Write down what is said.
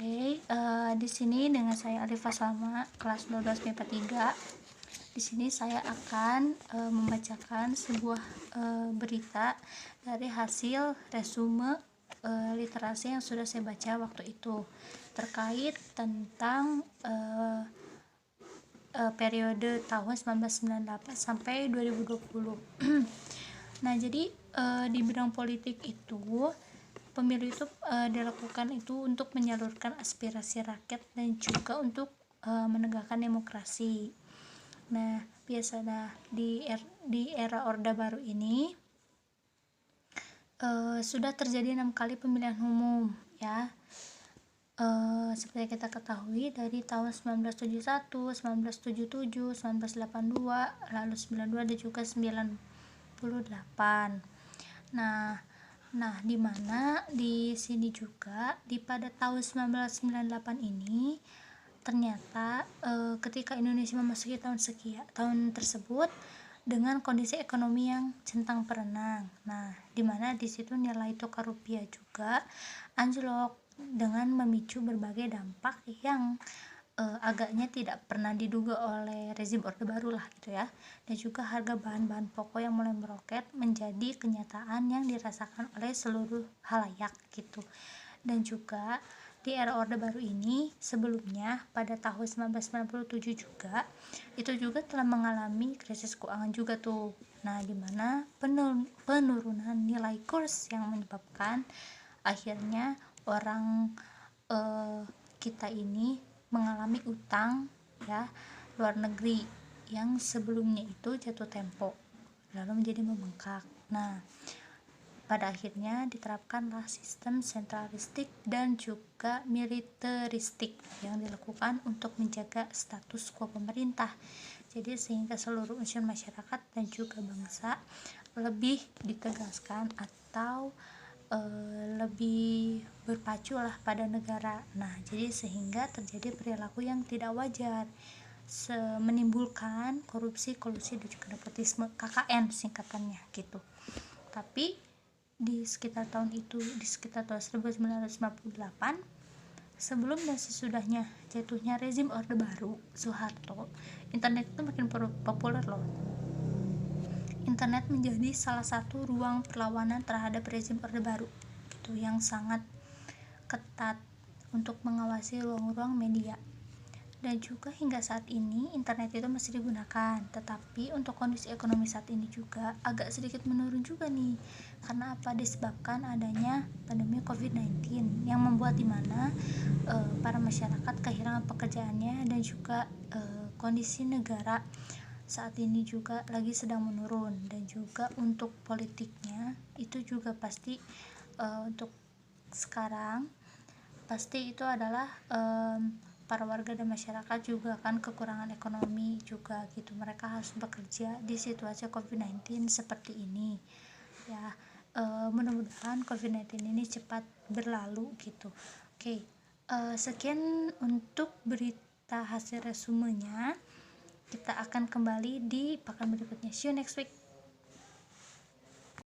Di sini dengan saya Alifa Salma, kelas 12 MIPA 3. Di sini saya akan membacakan sebuah berita dari hasil resume literasi yang sudah saya baca waktu itu terkait tentang periode tahun 1998 sampai 2020. Nah, jadi di bidang politik itu pemilu itu dilakukan itu untuk menyalurkan aspirasi rakyat dan juga untuk menegakkan demokrasi. Nah, biasanya di era Orde Baru ini sudah terjadi 6 kali pemilihan umum, ya. Seperti kita ketahui dari tahun 1971, 1977, 1982, lalu 92 dan juga 98. Nah, di mana di sini juga pada tahun 1998 ini ternyata ketika Indonesia memasuki tahun tersebut dengan kondisi ekonomi yang centang perenang. Nah, di mana di situ nilai tukar rupiah juga anjlok dengan memicu berbagai dampak yang agaknya tidak pernah diduga oleh rezim Orde Baru lah gitu ya. Dan juga harga bahan-bahan pokok yang mulai meroket menjadi kenyataan yang dirasakan oleh seluruh halayak gitu. Dan juga di era Orde Baru ini sebelumnya pada tahun 1997 juga itu juga telah mengalami krisis keuangan juga tuh. Nah, di mana penurunan nilai kurs yang menyebabkan akhirnya orang kita ini mengalami utang ya luar negeri yang sebelumnya itu jatuh tempo lalu menjadi membengkak. Nah, pada akhirnya diterapkanlah sistem sentralistik dan juga militeristik yang dilakukan untuk menjaga status quo pemerintah. Jadi sehingga seluruh unsur masyarakat dan juga bangsa lebih ditegaskan atau lebih berpacu lah pada negara. Nah, jadi sehingga terjadi perilaku yang tidak wajar, menimbulkan korupsi, kolusi dan juga nepotisme, KKN singkatannya gitu. Tapi di sekitar tahun 1958, sebelum dan sesudahnya jatuhnya rezim Orde Baru Soeharto, internet itu makin populer loh. Internet menjadi salah satu ruang perlawanan terhadap rezim Orde Baru itu yang sangat ketat untuk mengawasi ruang-ruang media. Dan juga hingga saat ini internet itu masih digunakan, tetapi untuk kondisi ekonomi saat ini juga agak sedikit menurun juga nih. Karena apa? Disebabkan adanya pandemi COVID-19 yang membuat dimana para masyarakat kehilangan pekerjaannya dan juga kondisi negara saat ini juga lagi sedang menurun. Dan juga untuk politiknya itu juga pasti untuk sekarang pasti itu adalah para warga dan masyarakat juga kan kekurangan ekonomi juga gitu. Mereka harus bekerja di situasi COVID-19 seperti ini ya. Mudah-mudahan COVID-19 ini cepat berlalu gitu. Sekian untuk berita hasil resumenya. Kita akan kembali di pekan berikutnya. See you next week.